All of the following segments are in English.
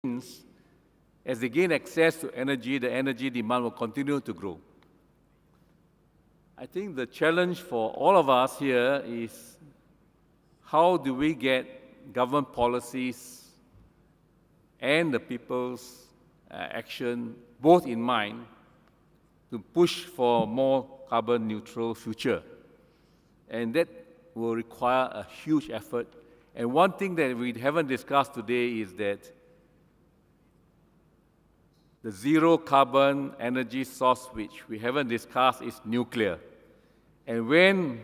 as they gain access to energy, the energy demand will continue to grow. I think the challenge for all of us here is how do we get government policies and the people's action both in mind to push for a more carbon neutral future. And that will require a huge effort. And one thing that we haven't discussed today is that the zero carbon energy source which we haven't discussed is nuclear. And when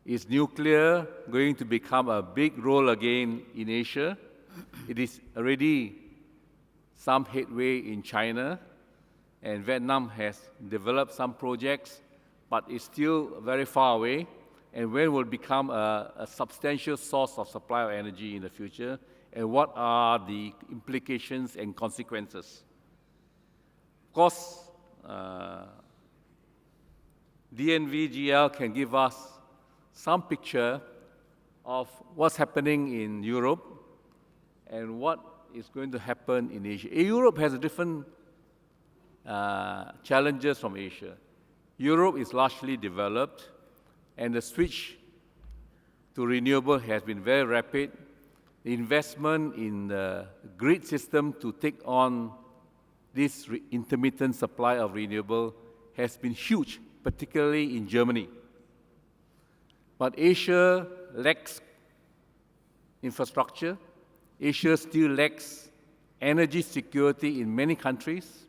is nuclear going to become a big role again in Asia? It is already some headway in China, and Vietnam has developed some projects, but it's still very far away. And when will become a substantial source of supply of energy in the future, and what are the implications and consequences? Of course, DNVGL can give us some picture of what's happening in Europe and what is going to happen in Asia. Europe has different challenges from Asia. Europe is largely developed, and the switch to renewable has been very rapid. The investment in the grid system to take on this intermittent supply of renewable has been huge, particularly in Germany. But Asia lacks infrastructure. Asia still lacks energy security in many countries.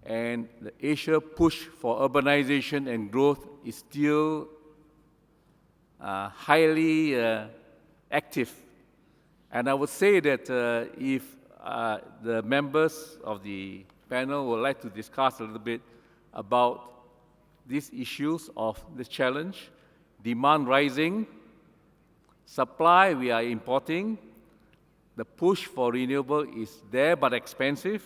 And the Asia push for urbanization and growth is still highly active. And I would say that if the members of the panel would like to discuss a little bit about these issues of the challenge, demand rising, supply we are importing, the push for renewable is there but expensive.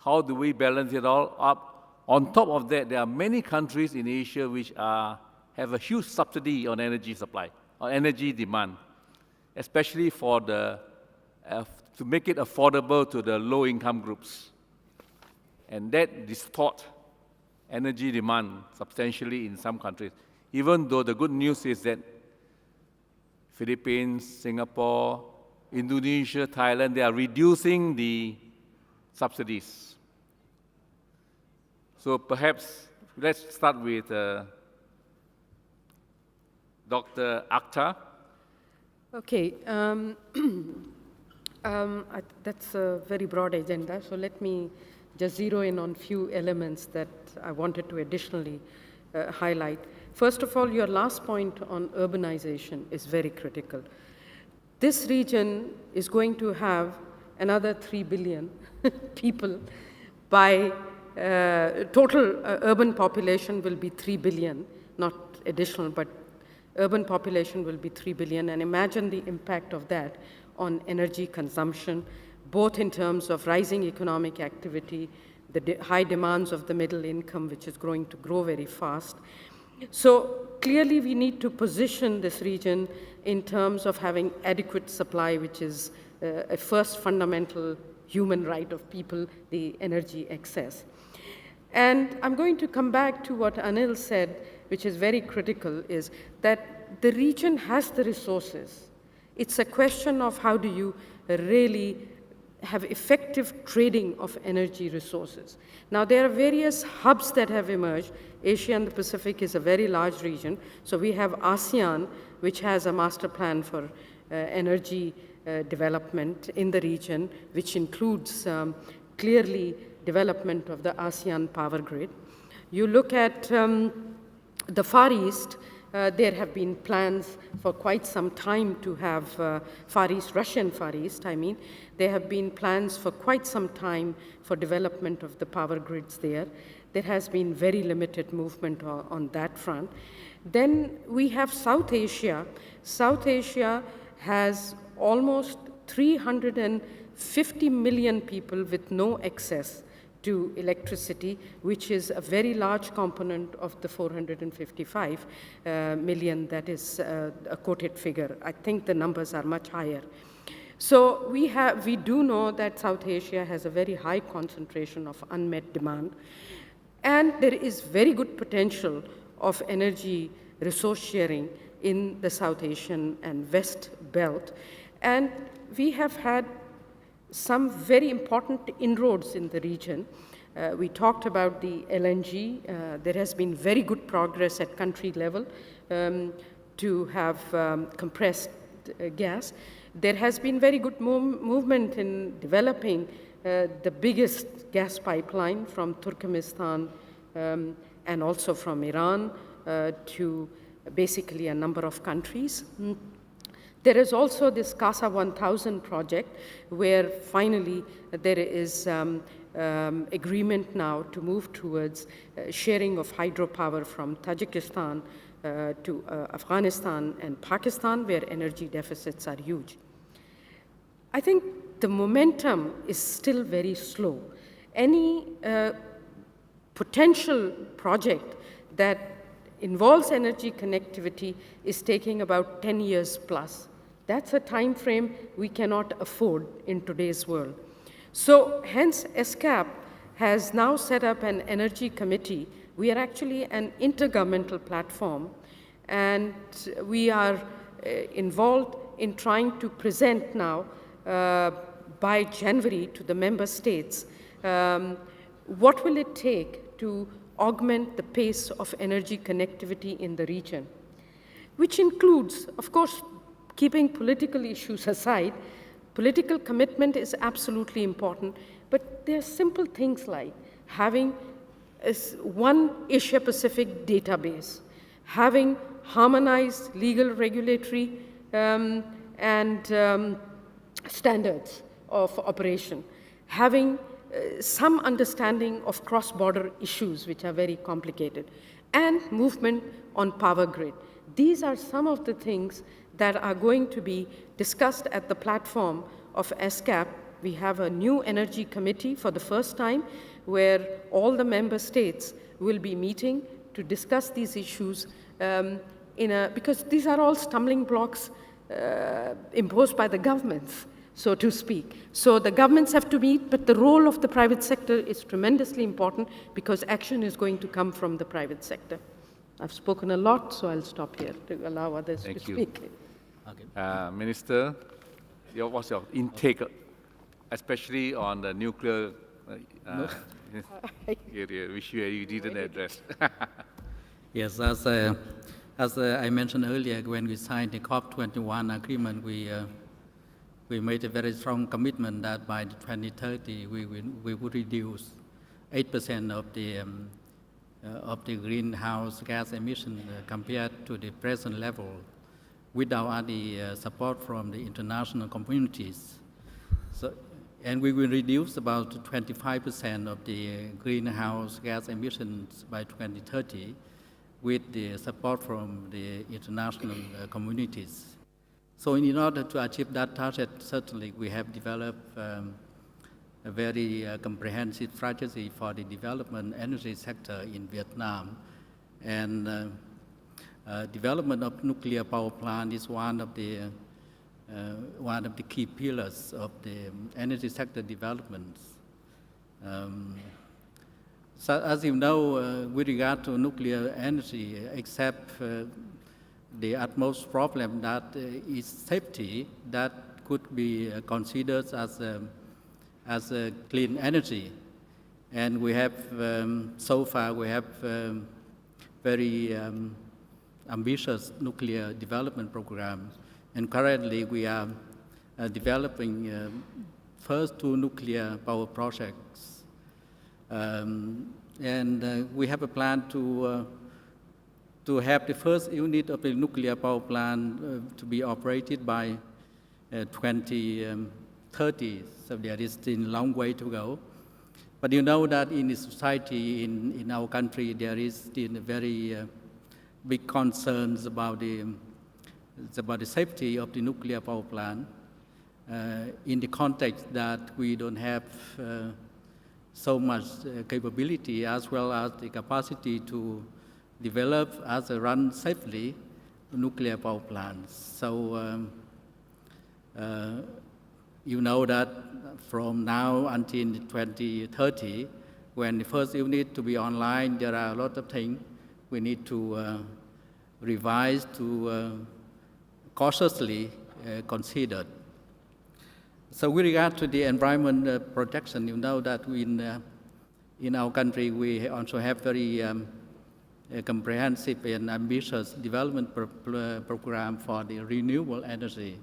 How do we balance it all up? On top of that, there are many countries in Asia which have a huge subsidy on energy supply, on energy demand, especially for the, to make it affordable to the low-income groups. And that distorts energy demand substantially in some countries, even though the good news is that Philippines, Singapore, Indonesia, Thailand, they are reducing the subsidies. So perhaps let's start with Dr. Akhtar. Okay, that's a very broad agenda, so let me just zero in on few elements that I wanted to additionally highlight. First of all, your last point on urbanization is very critical. This region is going to have another 3 billion people by total urban population will be 3 billion, not additional, but urban population will be 3 billion, and imagine the impact of that on energy consumption, both in terms of rising economic activity, the high demands of the middle income, which is going to grow very fast. So clearly we need to position this region in terms of having adequate supply, which is a first fundamental human right of people, the energy access. And I'm going to come back to what Anil said, which is very critical, is that the region has the resources. It's a question of how do you really have effective trading of energy resources. Now, there are various hubs that have emerged. Asia and the Pacific is a very large region. So we have ASEAN, which has a master plan for energy development in the region, which includes clearly development of the ASEAN power grid. You look at the Far East, there have been plans for quite some time to have Far East, Russian Far East, I mean. There have been plans for quite some time for development of the power grids there. There has been very limited movement on that front. Then we have South Asia. South Asia has almost 350 million people with no access to electricity, which is a very large component of the 455 million that is a quoted figure. I think the numbers are much higher. So we do know that South Asia has a very high concentration of unmet demand, and there is very good potential of energy resource sharing in the South Asian and West Belt. And we have had some very important inroads in the region. We talked about the LNG. There has been very good progress at country level to have compressed gas. There has been very good movement in developing the biggest gas pipeline from Turkmenistan and also from Iran to basically a number of countries. There is also this CASA 1000 project, where finally there is agreement now to move towards sharing of hydropower from Tajikistan to Afghanistan and Pakistan, where energy deficits are huge. I think the momentum is still very slow. Any potential project that involves energy connectivity is taking about 10 years plus. That's a time frame we cannot afford in today's world. So hence, SCAP has now set up an energy committee. We are actually an intergovernmental platform, and we are involved in trying to present now by January to the member states what will it take to augment the pace of energy connectivity in the region, which includes, of course, keeping political issues aside. Political commitment is absolutely important, but there are simple things like having one Asia-Pacific database, having harmonized legal, regulatory, and standards of operation, having some understanding of cross-border issues, which are very complicated, and movement on power grid. These are some of the things that are going to be discussed at the platform of SCAP. We have a new energy committee for the first time, where all the member states will be meeting to discuss these issues because these are all stumbling blocks imposed by the governments, so to speak. So the governments have to meet, but the role of the private sector is tremendously important, because action is going to come from the private sector. I've spoken a lot, so I'll stop here to allow others to speak. Okay. Minister, what's your intake, especially on the nuclear area, which you didn't address? Yes, as I mentioned earlier, when we signed the COP21 agreement, we made a very strong commitment that by 2030 we would reduce 8% of the greenhouse gas emission compared to the present level, without any support from the international communities. So, and we will reduce about 25% of the greenhouse gas emissions by 2030 with the support from the international communities. So in order to achieve that target, certainly we have developed a very comprehensive strategy for the development energy sector in Vietnam. And development of nuclear power plant is one of the key pillars of the energy sector developments. So as you know, with regard to nuclear energy, except the utmost problem that is safety, that could be considered as a clean energy. And we have, so far, we have very ambitious nuclear development program. And currently we are developing first 2 nuclear power projects. And we have a plan to have the first unit of the nuclear power plant to be operated by 2030. So there is still a long way to go. But you know that in the society, in our country, there is still very big concerns about the safety of the nuclear power plant in the context that we don't have so much capability as well as the capacity to develop as a run safely nuclear power plants. So You know that from now until 2030, when the first unit to be online, there are a lot of things we need to revise, to cautiously consider. So with regard to the environment protection, you know that in our country we also have very comprehensive and ambitious development program for the renewable energy.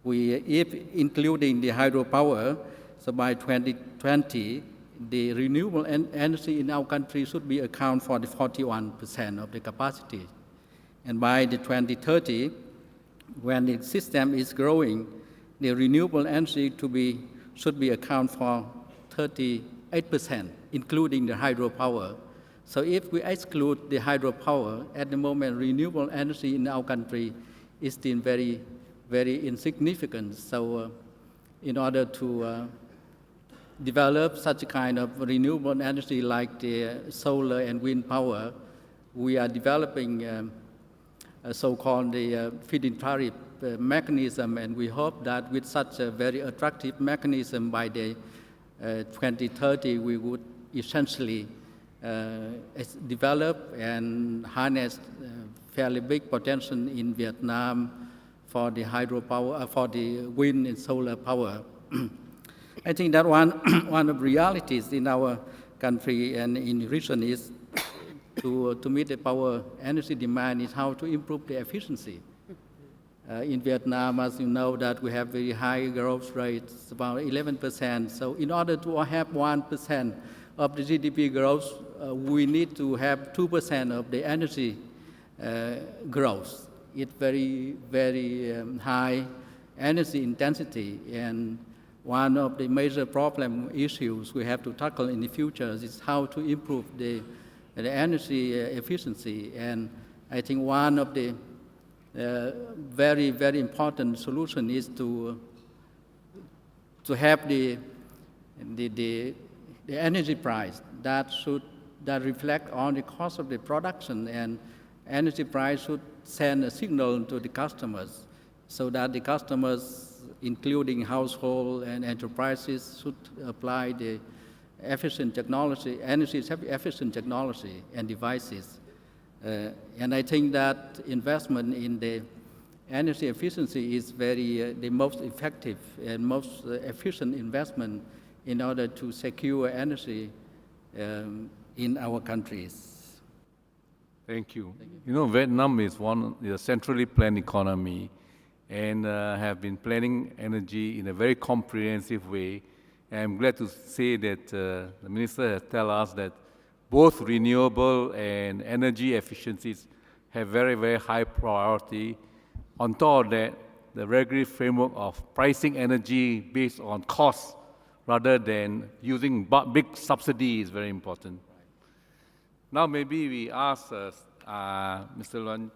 If including the hydropower, so by 2020, the renewable energy in our country should be account for the 41% of the capacity. And by the 2030, when the system is growing, the renewable energy should be account for 38%, including the hydropower. So if we exclude the hydropower, at the moment, renewable energy in our country is still very, very insignificant. So in order to develop such a kind of renewable energy like the solar and wind power, we are developing a so-called the feed-in tariff mechanism, and we hope that with such a very attractive mechanism by the 2030, we would essentially develop and harness fairly big potential in Vietnam for the hydropower, for the wind and solar power. I think that one of the realities in our country and in the region is to meet the power energy demand is how to improve the efficiency. In Vietnam, as you know, that we have very high growth rates, about 11%. So in order to have 1% of the GDP growth, we need to have 2% of the energy growth. It's very, very high energy intensity, and one of the major problem issues we have to tackle in the future is how to improve the energy efficiency. And I think one of the very, very important solution is to have the energy price that reflect on the cost of the production, and energy price should send a signal to the customers so that the customers, including household and enterprises, should apply the efficient technology, energy efficient technology and devices. And I think that investment in the energy efficiency is the most effective and most efficient investment in order to secure energy in our countries. Thank you. You know, Vietnam is a centrally planned economy and have been planning energy in a very comprehensive way. And I'm glad to say that the Minister has told us that both renewable and energy efficiencies have very, very high priority. On top of that, the regulatory framework of pricing energy based on cost rather than using big subsidy is very important. Now maybe we ask Mr. Luan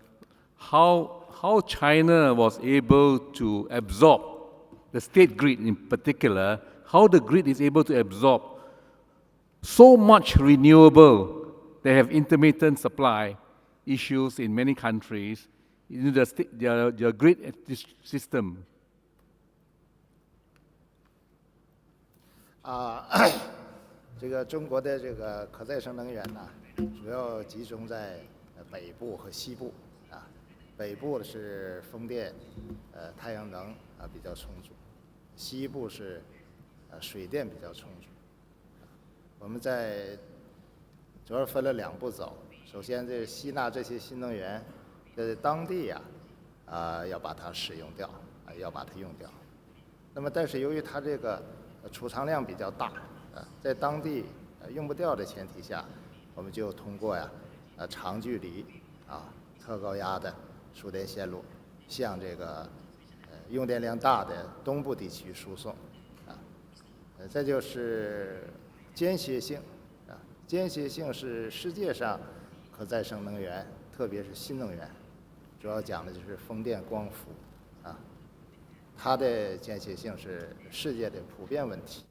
how China was able to absorb the state grid in particular, how the grid is able to absorb so much renewable. They have intermittent supply issues in many countries in their grid system. 这个中国的这个可再生能源呢，主要集中在北部和西部啊。北部是风电、太阳能比较充足，西部是水电比较充足。我们主要分了2步走。首先，这吸纳这些新能源，在当地要把它使用掉，要把它用掉。那么，但是由于它这个储藏量比较大，在当地用不掉的前提下，我们就通过长距离特高压的输电线路向这个用电量大的东部地区输送再就是间歇性间歇性是世界上可再生能源，特别是新能源，主要讲的就是风电、光伏它的间歇性是世界的普遍问题，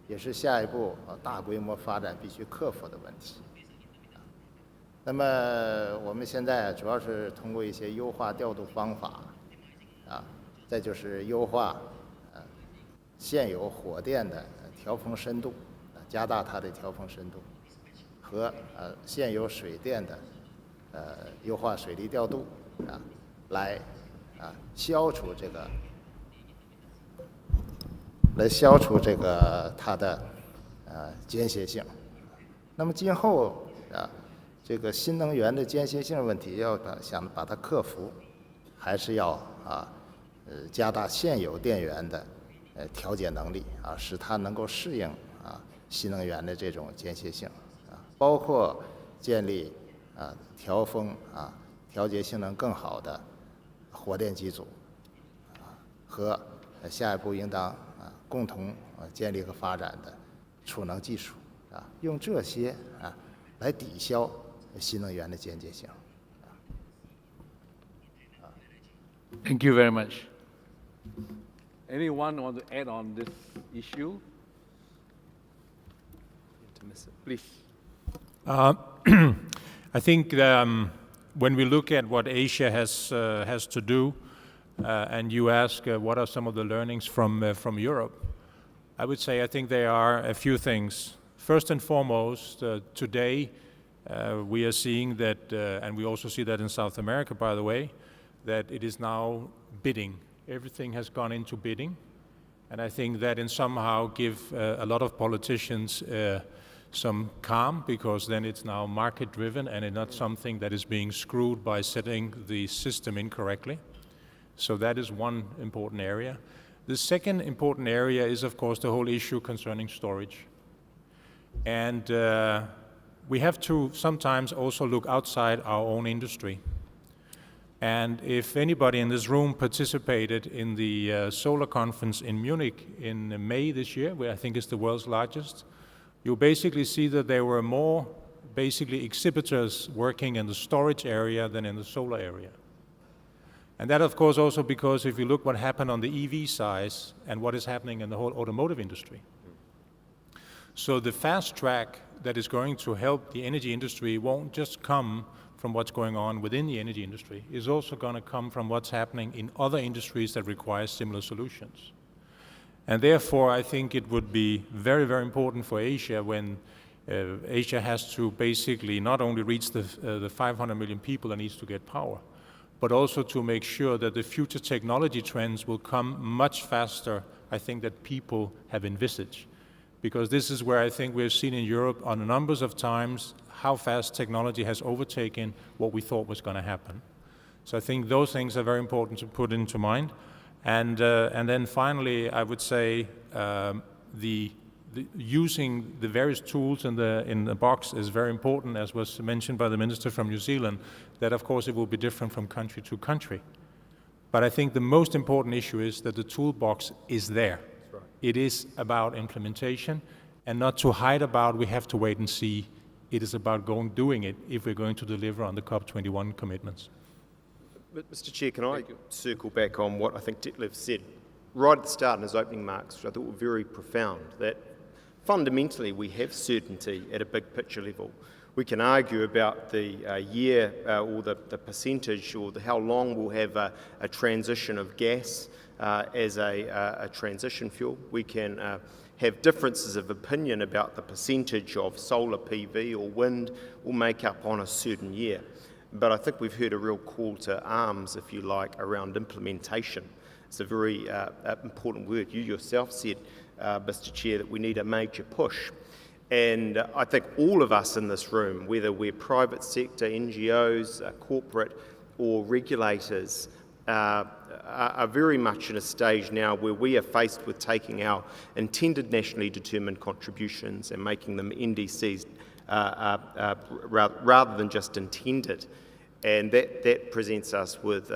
也是下一步大规模发展必须克服的问题。那么我们现在主要是通过一些优化调度方法再就是优化现有火电的调峰深度，加大它的调峰深度，和现有水电的优化水力调度来消除这个它的间歇性。那么今后这个新能源的间歇性问题想把它克服，还是要加大现有电源的调节能力使它能够适应新能源的这种间歇性包括建立调峰调节性能更好的火电机组和下一步应当共同建立和发展的储能技术用这些来抵消新能源的间接性。Thank you very much. Anyone want to add on this issue? Please. I think when we look at what Asia has to do, and you ask what are some of the learnings from Europe, I would say I think there are a few things. First and foremost, today we are seeing that, and we also see that in South America, by the way, that it is now bidding. Everything has gone into bidding, and I think that in somehow give a lot of politicians some calm, because then it's now market driven and it's not something that is being screwed by setting the system incorrectly. So that is one important area. The second important area is, of course, the whole issue concerning storage. And we have to sometimes also look outside our own industry. And if anybody in this room participated in the solar conference in Munich in May this year, where I think is the world's largest, you basically see that there were more basically exhibitors working in the storage area than in the solar area. And that, of course, also because if you look what happened on the EV side and what is happening in the whole automotive industry. So the fast track that is going to help the energy industry won't just come from what's going on within the energy industry. It's also going to come from what's happening in other industries that require similar solutions. And therefore, I think it would be very, very important for Asia when Asia has to basically not only reach the 500 million people that needs to get power, but also to make sure that the future technology trends will come much faster, I think, that people have envisaged. Because this is where I think we've seen in Europe on a numbers of times how fast technology has overtaken what we thought was going to happen. So I think those things are very important to put into mind. And then finally, I would say using the various tools in the box is very important, as was mentioned by the Minister from New Zealand, that of course it will be different from country to country. But I think the most important issue is that the toolbox is there. That's right. It is about implementation and not to hide about we have to wait and see. It is about doing it if we're going to deliver on the COP21 commitments. But Mr. Chair, can I circle back on what I think Detlef said right at the start in his opening remarks, which I thought were very profound, that fundamentally we have certainty at a big picture level. We can argue about the year or the percentage or how long we'll have a transition of gas as a transition fuel. We can have differences of opinion about the percentage of solar PV or wind will make up on a certain year. But I think we've heard a real call to arms, if you like, around implementation. It's a very important word. You yourself said, Mr. Chair, that we need a major push. And I think all of us in this room, whether we're private sector, NGOs, corporate or regulators, are very much in a stage now where we are faced with taking our intended nationally determined contributions and making them NDCs rather than just intended. And that presents us with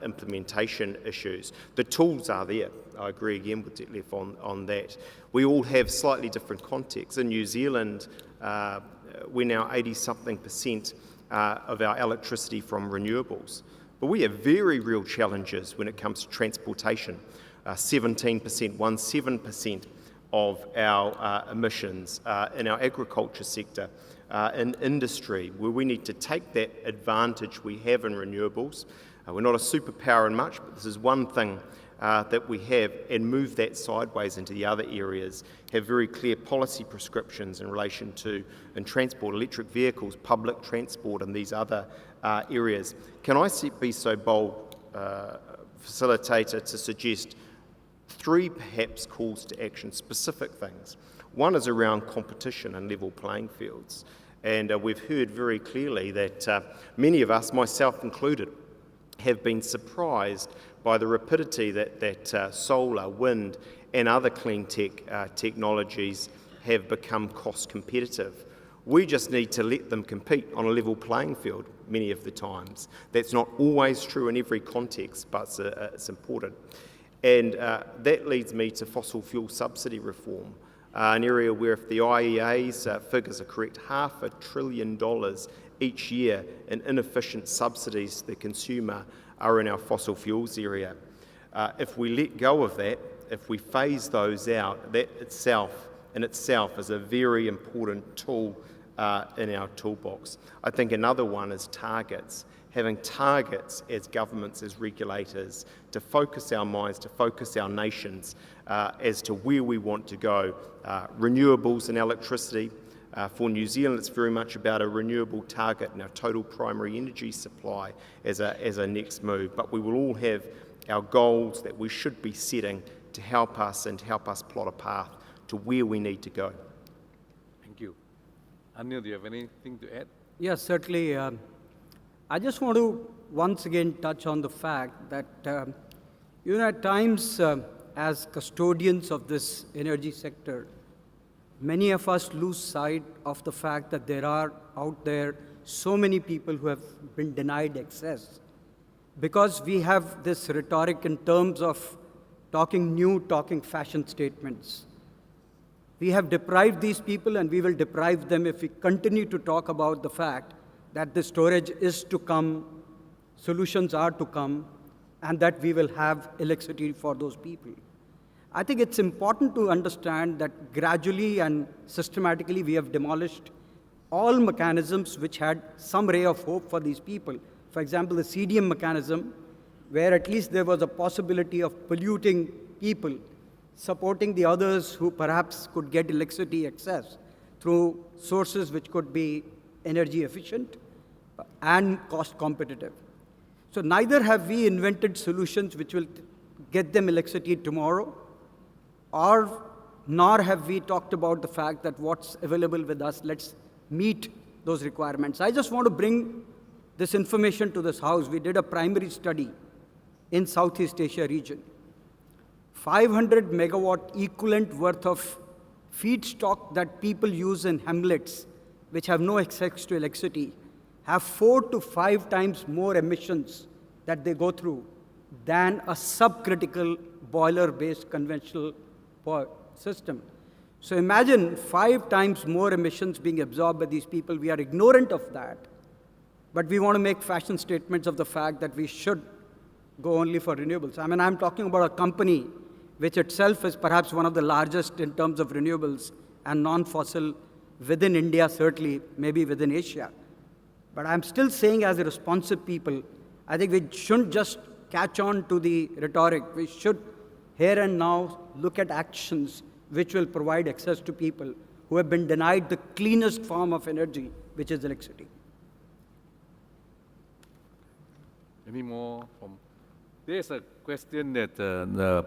implementation issues. The tools are there. I agree again with Detlef on that. We all have slightly different contexts. In New Zealand, we're now 80-something% of our electricity from renewables. But we have very real challenges when it comes to transportation. 17% of our emissions in our agriculture sector, in industry, where we need to take that advantage we have in renewables. We're not a superpower in much, but this is one thing that we have and move that sideways into the other areas, have very clear policy prescriptions in relation to in transport, electric vehicles, public transport and these other areas. Can I be so bold, facilitator, to suggest 3 perhaps calls to action, specific things? One is around competition and level playing fields. And we've heard very clearly that many of us, myself included, have been surprised by the rapidity that solar, wind and other clean tech technologies have become cost competitive. We just need to let them compete on a level playing field many of the times. That's not always true in every context, but it's important. And that leads me to fossil fuel subsidy reform, an area where, if the IEA's figures are correct, $500 billion each year in inefficient subsidies to the consumer are in our fossil fuels area. If we let go of that, if we phase those out, that in itself is a very important tool in our toolbox. I think another one is targets. Having targets as governments, as regulators, to focus our minds, to focus our nations as to where we want to go. Renewables and electricity. For New Zealand, it's very much about a renewable target and our total primary energy supply as a next move. But we will all have our goals that we should be setting to help us and to help us plot a path to where we need to go. Thank you. Anil, do you have anything to add? Yes, certainly. I just want to once again touch on the fact that, at times, as custodians of this energy sector, many of us lose sight of the fact that there are out there so many people who have been denied access. Because we have this rhetoric in terms of talking fashion statements. We have deprived these people, and we will deprive them if we continue to talk about the fact that the storage is to come, solutions are to come, and that we will have electricity for those people. I think it's important to understand that gradually and systematically we have demolished all mechanisms which had some ray of hope for these people. For example, the CDM mechanism, where at least there was a possibility of polluting people, supporting the others who perhaps could get electricity access through sources which could be energy efficient and cost competitive. So neither have we invented solutions which will get them electricity tomorrow, nor have we talked about the fact that what's available with us, let's meet those requirements. I just want to bring this information to this house. We did a primary study in Southeast Asia region. 500 megawatt equivalent worth of feedstock that people use in hamlets, which have no access to electricity, have 4 to 5 times more emissions that they go through than a subcritical boiler-based conventional power system. So imagine 5 times more emissions being absorbed by these people. We are ignorant of that, but we want to make fashion statements of the fact that we should go only for renewables. I mean, I'm talking about a company which itself is perhaps one of the largest in terms of renewables and non-fossil within India, certainly, maybe within Asia. But I'm still saying, as a responsive people, I think we shouldn't just catch on to the rhetoric. We should, here and now, look at actions which will provide access to people who have been denied the cleanest form of energy, which is electricity. Any more from? There's a question that the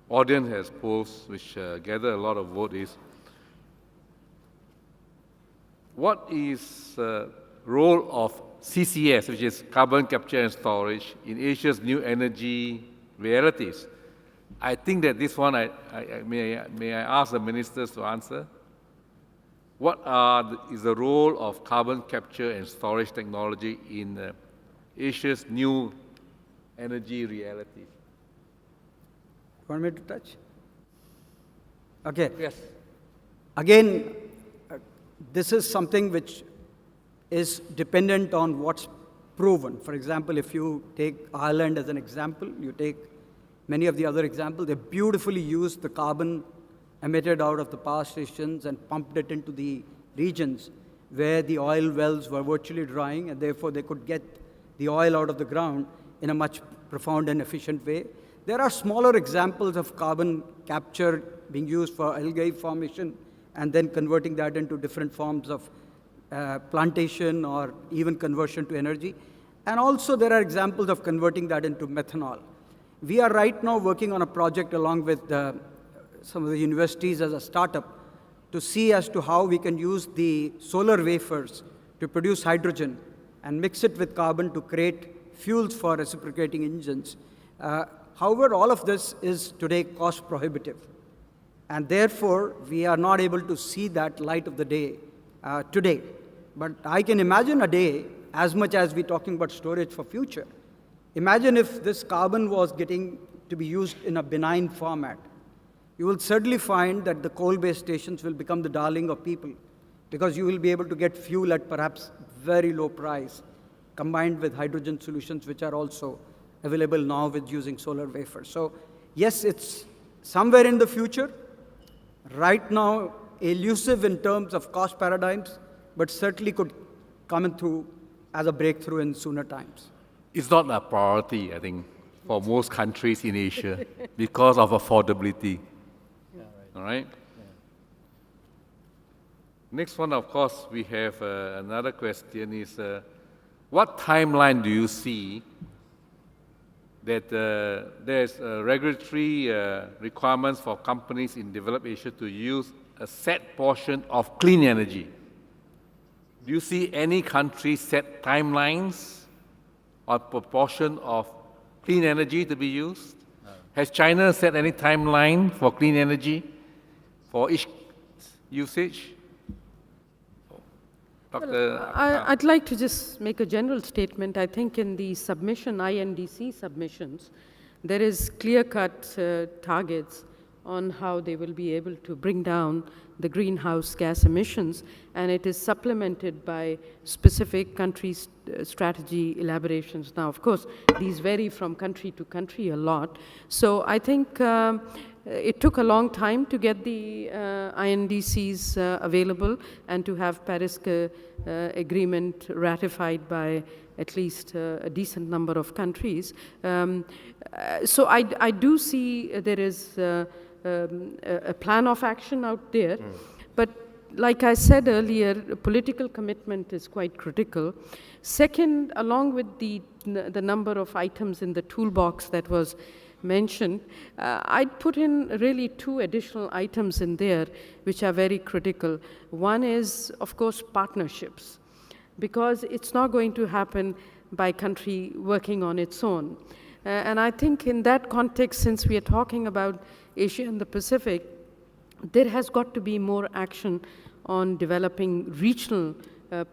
audience has posed, which gathered a lot of vote, is what is the role of CCS, which is carbon capture and storage, in Asia's new energy realities? I think that this one, may I ask the ministers to answer? What is the role of carbon capture and storage technology in Asia's new energy realities? Want me to touch? Okay. Yes. Again, this is something which is dependent on what's proven. For example, if you take Ireland as an example, you take many of the other examples, they beautifully used the carbon emitted out of the power stations and pumped it into the regions where the oil wells were virtually drying, and therefore they could get the oil out of the ground in a much profound and efficient way. There are smaller examples of carbon capture being used for algae formation and then converting that into different forms of plantation or even conversion to energy. And also there are examples of converting that into methanol. We are right now working on a project along with some of the universities as a startup to see as to how we can use the solar wafers to produce hydrogen and mix it with carbon to create fuels for reciprocating engines. However, all of this is today cost prohibitive. And therefore, we are not able to see that light of the day today. But I can imagine a day, as much as we're talking about storage for future. Imagine if this carbon was getting to be used in a benign format. You will certainly find that the coal-based stations will become the darling of people because you will be able to get fuel at perhaps very low price, combined with hydrogen solutions, which are also available now with using solar wafers. So yes, it's somewhere in the future. Right now, elusive in terms of cost paradigms, but certainly could come through as a breakthrough in sooner times. It's not a priority, I think, for most countries in Asia because of affordability. Yeah, right. All right? Next one, of course, we have another question is, what timeline do you see that there's regulatory requirements for companies in developed Asia to use a set portion of clean energy? Do you see any country set timelines or proportion of clean energy to be used? No. Has China set any timeline for clean energy for each usage? Well, I'd like to just make a general statement. I think in the submission, INDC submissions, there is clear-cut targets on how they will be able to bring down the greenhouse gas emissions, and it is supplemented by specific country strategy elaborations. Now, of course, these vary from country to country a lot. So I think it took a long time to get the INDCs available and to have Paris Agreement ratified by at least a decent number of countries. So I do see there is a plan of action out there, but like I said earlier, political commitment is quite critical. Second, along with the number of items in the toolbox that was mentioned, I'd put in really 2 additional items in there which are very critical. One is, of course, partnerships, because it's not going to happen by country working on its own. And I think in that context, since we are talking about Asia and the Pacific, there has got to be more action on developing regional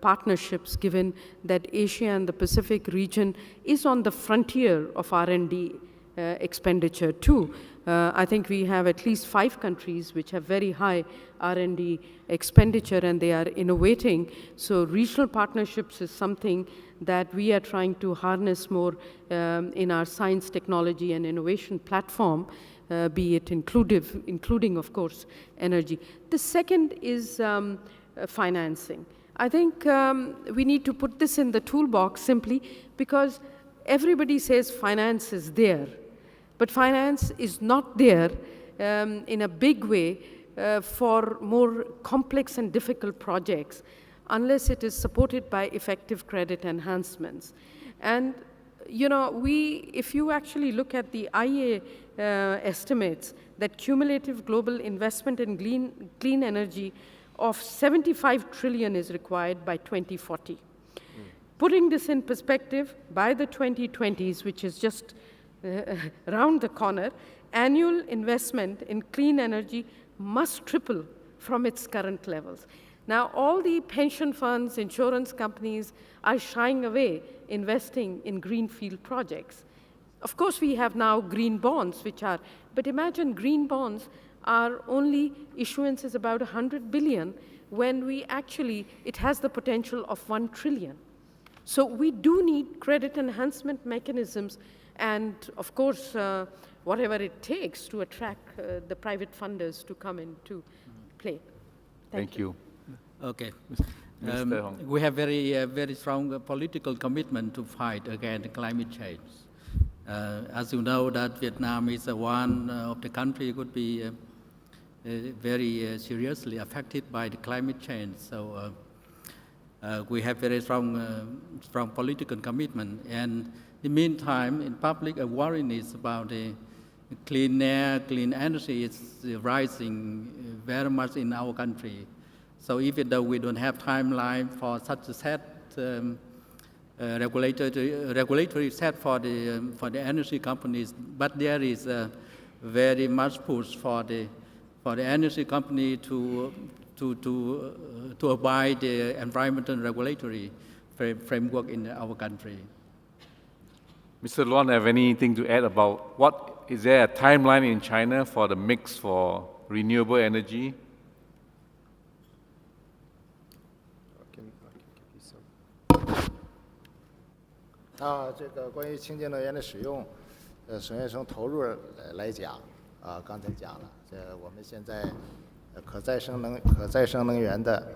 partnerships, given that Asia and the Pacific region is on the frontier of R&D expenditure too. I think we have at least 5 countries which have very high R&D expenditure and they are innovating. So regional partnerships is something that we are trying to harness more in our science, technology, and innovation platform, be it including, of course, energy. The second is financing. I think we need to put this in the toolbox simply because everybody says finance is there, but finance is not there in a big way for more complex and difficult projects unless it is supported by effective credit enhancements. And you know, if you actually look at the IEA estimates that cumulative global investment in clean energy of 75 trillion is required by 2040. Putting this in perspective, by the 2020s, which is just around the corner, annual investment in clean energy must triple from its current levels. Now, all the pension funds, insurance companies are shying away investing in greenfield projects. Of course, we have now green bonds, but imagine green bonds are only issuances about 100 billion when it has the potential of 1 trillion. So we do need credit enhancement mechanisms and, of course, whatever it takes to attract the private funders to come into play. Thank you. Okay. Mr. Hong. We have very strong political commitment to fight against climate change. As you know, that Vietnam is one of the country could be very seriously affected by the climate change. So we have very strong political commitment. And in the meantime, in public awareness about the clean air, clean energy is rising very much in our country. So even though we don't have timeline for such a set regulatory set for the energy companies, but there is very much push for the energy company to abide the environmental regulatory framework in our country. Mr. Luan, have anything to add about is there a timeline in China for the mix for renewable energy? I can give you some. 这个关于清洁能源的使用，首先从投入来讲，刚才讲了，我们现在可再生能源的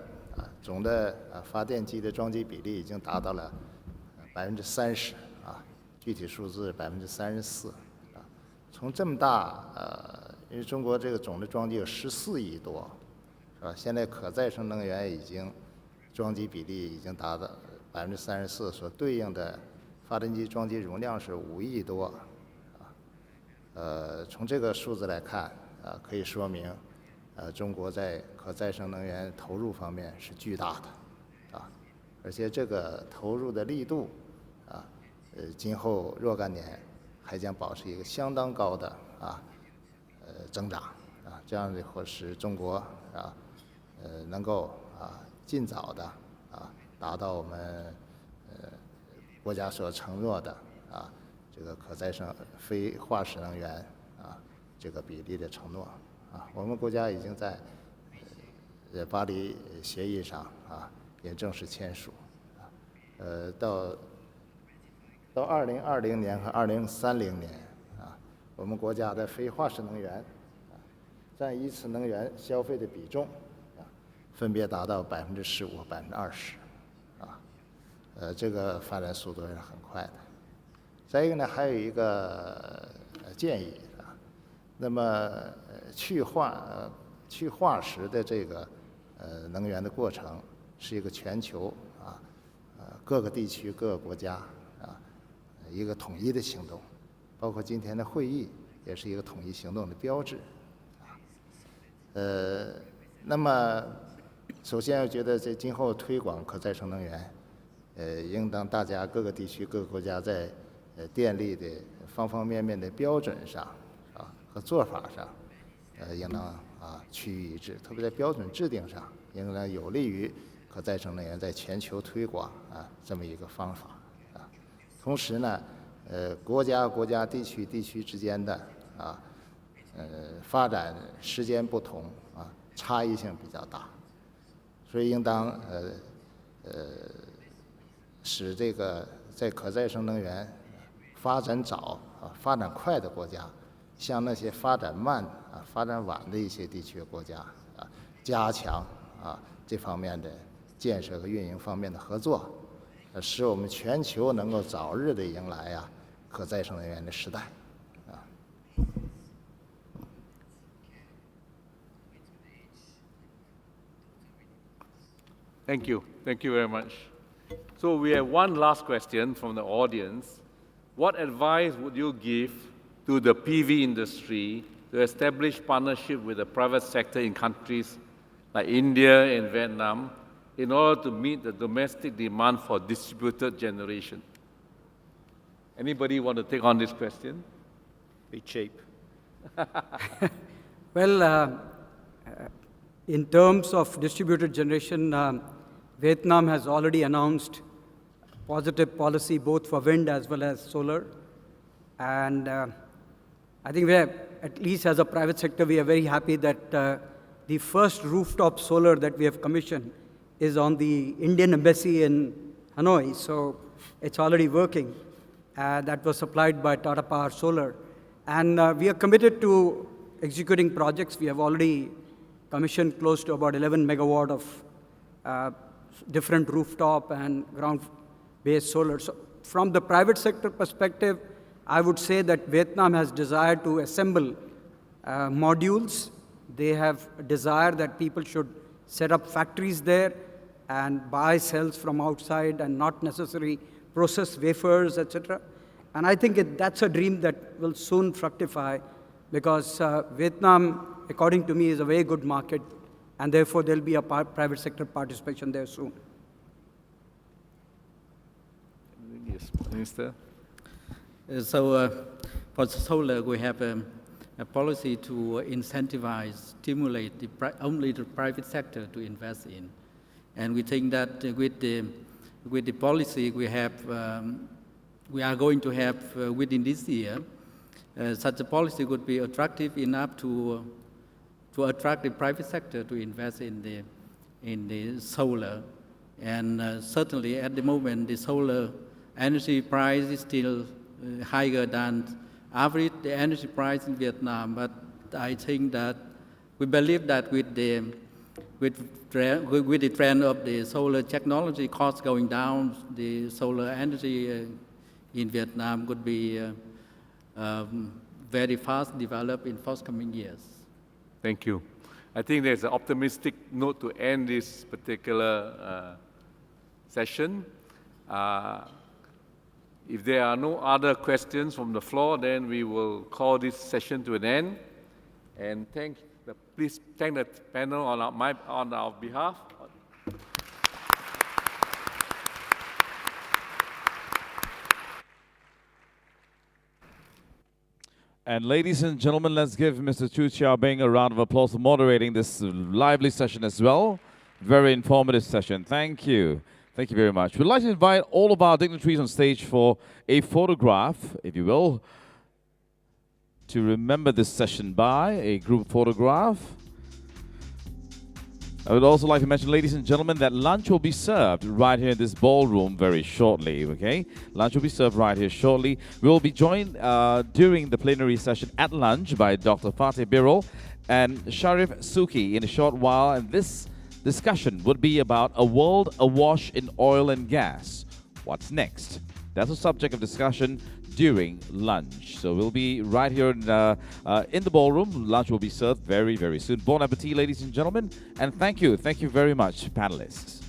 总的发电机的装机比例已经达到了30%，具体数字34%。从这么大，因为中国这个总的装机有14亿多，是吧？现在可再生能源已经装机比例已经达到34%，所对应的发电机装机容量是5亿多，从这个数字来看，可以说明，中国在可再生能源投入方面是巨大的，而且这个投入的力度，今后若干年还将保持一个相当高的增长，这样的会使中国能够尽早的达到我们国家所承诺的这个可再生非化石能源这个比例的承诺我们国家已经在巴黎协议上也正式签署到2020年和2030年我们国家的非化石能源占一次能源消费的比重分别达到15%和20%这个发展速度是很快的。再一个呢，还有一个建议那么去化石的这个能源的过程是一个全球各个地区各个国家一个统一的行动，包括今天的会议也是一个统一行动的标志那么首先我觉得在今后推广可再生能源应当大家各个地区各个国家在电力的方方面面的标准上和做法上应当趋于一致，特别在标准制定上应当有利于可再生能源在全球推广这么一个方法同时呢国家地区之间的发展时间不同差异性比较大，所以应当使这个在可再生能源发展早发展快的国家向那些发展慢发展晚的一些地区国家加强这方面的建设和运营方面的合作使我们全球能够早日的迎来可再生能源的时代Thank you very much. So we have one last question from the audience. What advice would you give to the PV industry to establish partnership with the private sector in countries like India and Vietnam in order to meet the domestic demand for distributed generation? Anybody want to take on this question? Be cheap. Well, in terms of distributed generation, Vietnam has already announced positive policy both for wind as well as solar. And I think we have, at least as a private sector, we are very happy that the first rooftop solar that we have commissioned is on the Indian Embassy in Hanoi. So it's already working. That was supplied by Tata Power Solar. And we are committed to executing projects. We have already commissioned close to about 11 megawatt of different rooftop and ground-based solar. So from the private sector perspective, I would say that Vietnam has desire to assemble modules. They have a desire that people should set up factories there and buy cells from outside and not necessarily process wafers, etc. And I think that's a dream that will soon fructify, because Vietnam, according to me, is a very good market, and therefore there'll be a private sector participation there soon. Yes, Minister. For solar, we have a policy to incentivize, stimulate only the private sector to invest in. And we think that with the policy we have, we are going to have within this year, such a policy would be attractive enough to attract the private sector to invest in the solar. And certainly at the moment, the solar energy price is still higher than average the energy price in Vietnam. But I think that we believe that with the trend of the solar technology costs going down, the solar energy in Vietnam could be very fast developed in forthcoming years. Thank you. I think there's an optimistic note to end this particular session. If there are no other questions from the floor, then we will call this session to an end. And please thank the panel on our behalf. And ladies and gentlemen, let's give Mr. Chu Xiaobing a round of applause for moderating this lively session as well. Very informative session. Thank you. Thank you very much. We'd like to invite all of our dignitaries on stage for a photograph, if you will, to remember this session by a group photograph. I would also like to mention, ladies and gentlemen, that lunch will be served right here in this ballroom very shortly, okay? Lunch will be served right here shortly. We will be joined during the plenary session at lunch by Dr. Fateh Birol and Sharif Suki in a short while, and this discussion would be about a world awash in oil and gas. What's next? That's the subject of discussion during lunch. So we'll be right here in the ballroom. Lunch will be served very, very soon. Bon appetit, ladies and gentlemen. And thank you. Thank you very much, panelists.